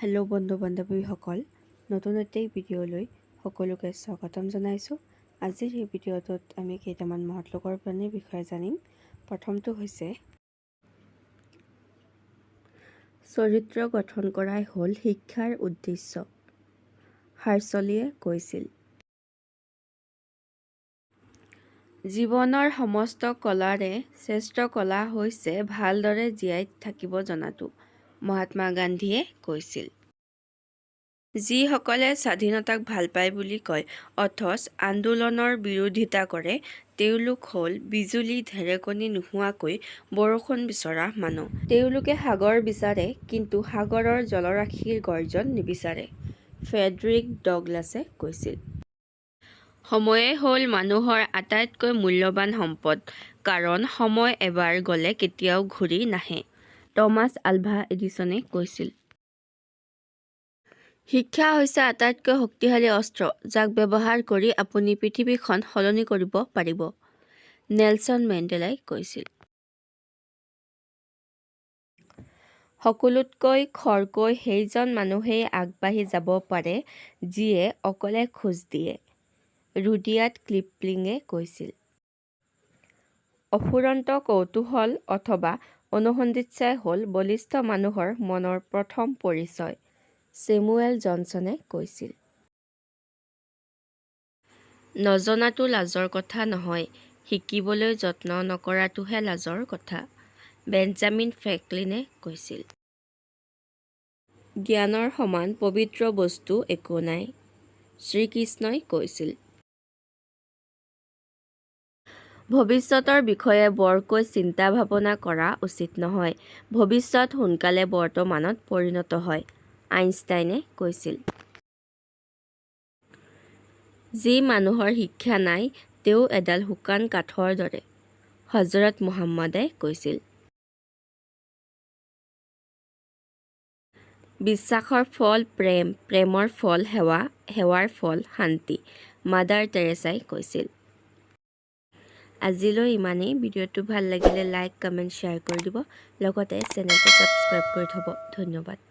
Hello' বন্ধু বান্ধৱীসকল, নতুন এটা ভিডিঅ'লৈ সকলোকে স্বাগতম জনাইছোঁ। আজিৰ এই ভিডিঅ'টোত আমি কেইটামান মহৎলোকৰ প্ৰাণীৰ বিষয়ে জানিম। প্ৰথমটো হৈছে চৰিত্ৰ গঠন কৰাই হ'ল শিক্ষাৰ উদ্দেশ্য, হাৰ্শ্বলিয়ে কৈছিল। জীৱনৰ সমস্ত কলাৰে শ্ৰেষ্ঠ কলা হৈছে ভালদৰে জীয়াই থাকিব জনাটো, মহাত্মা গান্ধীয়ে কৈছিল। যিসকলে স্বাধীনতাক ভাল পায় বুলি কয় অথচ আন্দোলনৰ বিৰোধিতা কৰে, তেওঁলোক হ'ল বিজুলী ঢেৰেকনি নোহোৱাকৈ বৰষুণ বিচৰা মানুহ। তেওঁলোকে সাগৰ বিচাৰে, কিন্তু সাগৰৰ জলৰাশিৰ গৰ্জন নিবিচাৰে, ফ্ৰেডৰিক ডগলাছে কৈছিল। সময়েই হ'ল মানুহৰ আটাইতকৈ মূল্যৱান সম্পদ, কাৰণ সময় এবাৰ গ'লে কেতিয়াও ঘূৰি নাহে, টমাছ আলভা এডিছনে কৈছিল। শিক্ষা হৈছে আটাইতকৈ শক্তিশালী অস্ত্ৰ, যাক ব্যৱহাৰ কৰি আপুনি পৃথিৱীখন সলনি কৰিব পাৰিব, নেলছন মেণ্ডেলাই কৈছিল। সকলোতকৈ খৰকৈ সেইজন মানুহেই আগবাঢ়ি যাব পাৰে যিয়ে অকলে খোজ দিয়ে, ৰুডিয়াৰ্ড কিপলিঙে কৈছিল। অফুৰন্ত কৌতূহল অথবা অনুসন্ধিৎসাই হ'ল বলিষ্ঠ মানুহৰ মনৰ প্ৰথম পৰিচয়, ছেমুৱেল জনছনে কৈছিল। নজনাটো লাজৰ কথা নহয়, শিকিবলৈ যত্ন নকৰাটোহে লাজৰ কথা, বেঞ্জামিন ফ্ৰেংকলিনে কৈছিল। জ্ঞানৰ সমান পবিত্ৰ বস্তু একো নাই, শ্ৰীকৃষ্ণই কৈছিল। ভৱিষ্যতৰ বিষয়ে বৰকৈ চিন্তা-ভাবনা কৰা উচিত নহয়, ভৱিষ্যত সোনকালে বৰ্তমানত পৰিণত হয়, আইনষ্টাইনে কৈছিল। যি মানুহৰ শিক্ষা নাই তেওঁ এডাল শুকান কাঠৰ দৰে, হজৰত মুহাম্মদে কৈছিল। বিশ্বাসৰ ফল প্ৰেম, প্ৰেমৰ ফল সেৱা, সেৱাৰ ফল শান্তি, মাদাৰ টেৰেছাই কৈছিল। আজিলৈ ইমানেই। ভিডিঅ'টো ভাল লাগিলে লাইক, কমেণ্ট, শ্বেয়াৰ কৰি দিব। লগতে চেনেলটো ছাবস্ক্ৰাইব কৰি থ'ব। ধন্যবাদ।